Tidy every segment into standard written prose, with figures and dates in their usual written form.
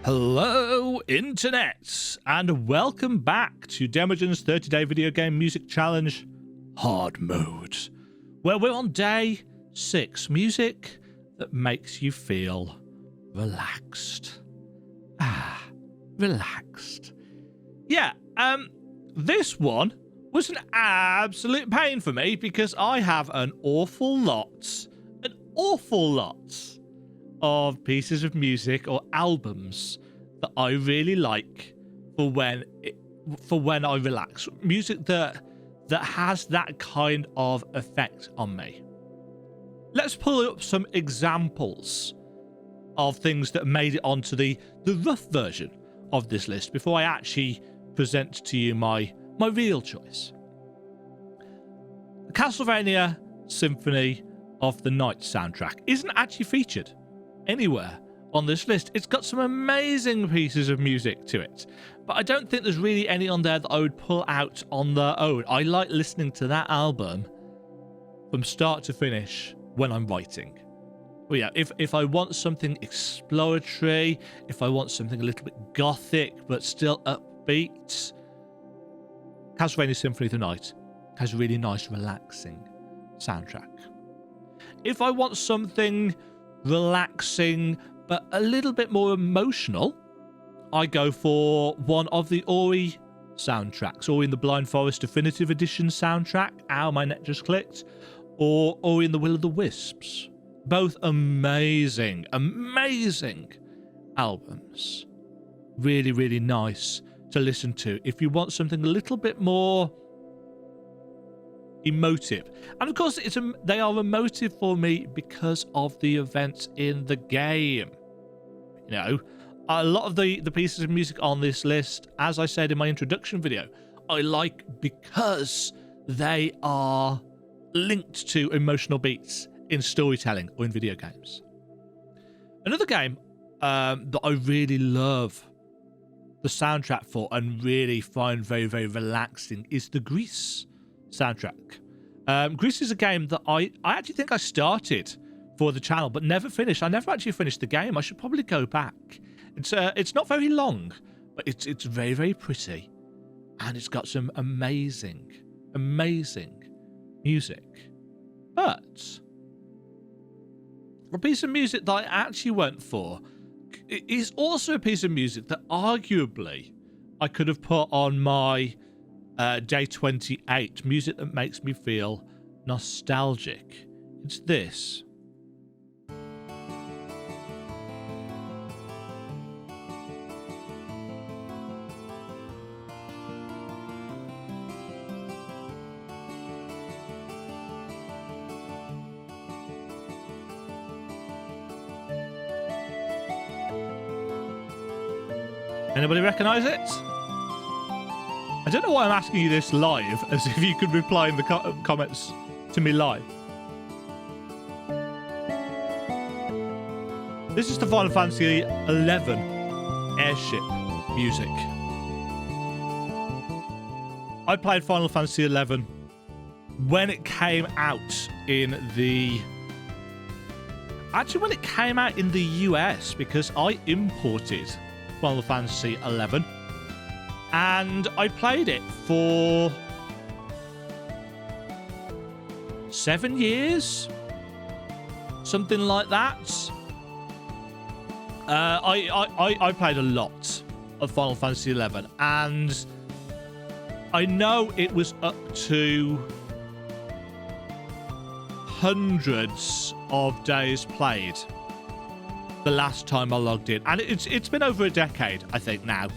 Hello, Internet, and welcome back to Demogen's 30-day video game music challenge, Hard Mode, where we're on day 6, music that makes you feel relaxed. Relaxed. Yeah, this one was an absolute pain for me because I have an awful lot of pieces of music or albums that I really like for when I relax. Music that has that kind of effect on me. Let's pull up some examples of things that made it onto the rough version of this list before I actually present to you my real choice. The Castlevania Symphony of the Night soundtrack isn't actually featured anywhere on this list. It's got some amazing pieces of music to it, but I don't think there's really any on there that I would pull out on their own. I like listening to that album from start to finish when I'm writing. But yeah, if I want something exploratory, if I want something a little bit gothic but still upbeat, Castlevania Symphony of the Night has a really nice relaxing soundtrack. If I want something relaxing but a little bit more emotional, I go for one of the Ori soundtracks, Ori and the Blind Forest Definitive Edition soundtrack. Ow, my neck just clicked. Or Ori and the Will of the Wisps. Both amazing albums. Really, really nice to listen to if you want something a little bit more emotive. And of course they are emotive for me because of the events in the game. You know, a lot of the pieces of music on this list, as I said in my introduction video, I like because they are linked to emotional beats in storytelling or in video games. Another game that I really love the soundtrack for and really find very, very relaxing is the Grease soundtrack. Grease is a game that I actually think I started for the channel but never finished. I never actually finished the game. I should probably go back. It's not very long, but it's very, very pretty, and it's got some amazing music. But a piece of music that I actually went for is also a piece of music that arguably I could have put on my day 28, music that makes me feel nostalgic. It's this. Anybody recognize it? I don't know why I'm asking you this live, as if you could reply in the comments to me live. This is the Final Fantasy XI airship music. I played Final Fantasy XI when it came out in the... Actually, when it came out in the US, because I imported Final Fantasy XI. And I played it for 7 years, something like that. I played a lot of Final Fantasy XI, and I know it was up to hundreds of days played the last time I logged in, and it's been over a decade, I think, now,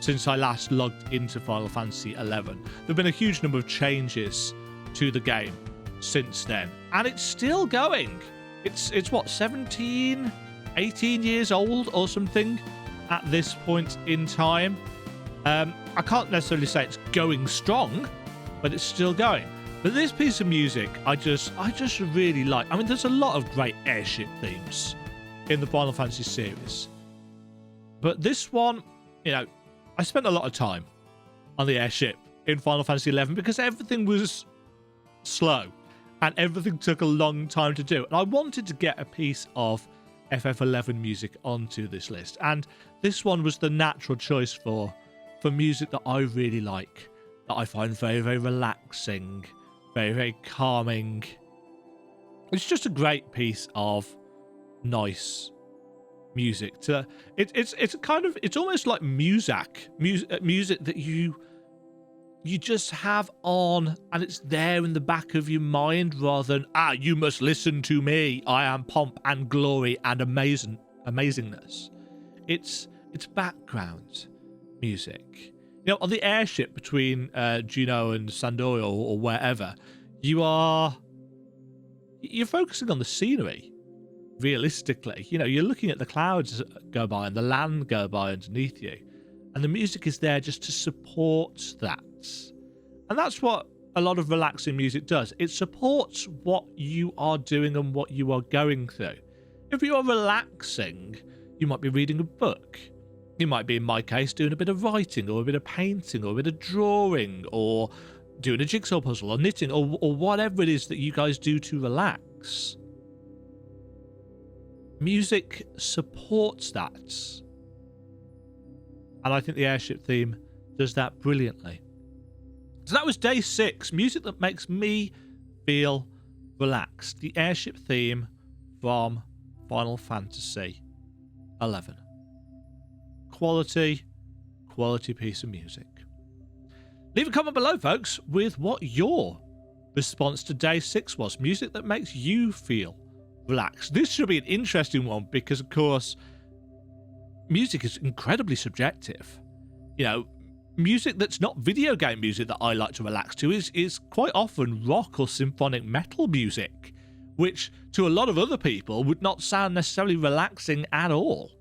since I last logged into Final Fantasy XI. There've been a huge number of changes to the game since then, and it's still going. It's what, 17, 18 years old or something at this point in time. I can't necessarily say it's going strong, but it's still going. But this piece of music, I just really like. I mean, there's a lot of great airship themes in the Final Fantasy series, but this one, you know, I spent a lot of time on the airship in Final Fantasy XI because everything was slow and everything took a long time to do, and I wanted to get a piece of FF11 music onto this list, and this one was the natural choice for music that I really like, that I find very, very relaxing, very, very calming. It's just a great piece of nice music. It's almost like music that you just have on, and it's there in the back of your mind, rather than you must listen to me, I am pomp and glory and amazingness. It's background music. You know, on the airship between Juno and Sandora or wherever, you're focusing on the scenery. Realistically, you know, you're looking at the clouds go by and the land go by underneath you, and the music is there just to support that. And that's what a lot of relaxing music does. It supports what you are doing and what you are going through. If you are relaxing, you might be reading a book. You might be, in my case, doing a bit of writing or a bit of painting or a bit of drawing or doing a jigsaw puzzle or knitting or whatever it is that you guys do to relax. Music supports that. And I think the airship theme does that brilliantly. So that was day 6, music that makes me feel relaxed. The airship theme from Final Fantasy 11. Quality piece of music. Leave a comment below, folks, with what your response to day 6 was. Music that makes you feel relaxed. This should be an interesting one because, of course, music is incredibly subjective. You know, music that's not video game music that I like to relax to is quite often rock or symphonic metal music, which to a lot of other people would not sound necessarily relaxing at all.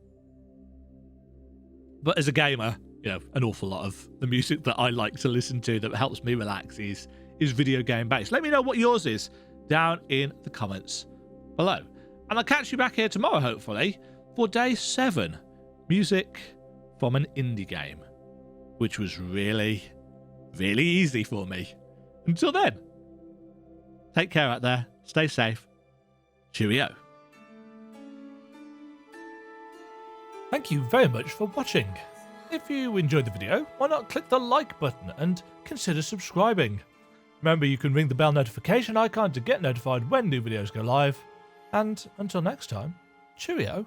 But as a gamer, you know, an awful lot of the music that I like to listen to that helps me relax is video game based. Let me know what yours is down in the comments below. And I'll catch you back here tomorrow, hopefully, for day 7, music from an indie game, which was really, really easy for me. Until then, take care out there, stay safe, cheerio. Thank you very much for watching. If you enjoyed the video, why not click the like button and consider subscribing. Remember, you can ring the bell notification icon to get notified when new videos go live. And until next time, cheerio.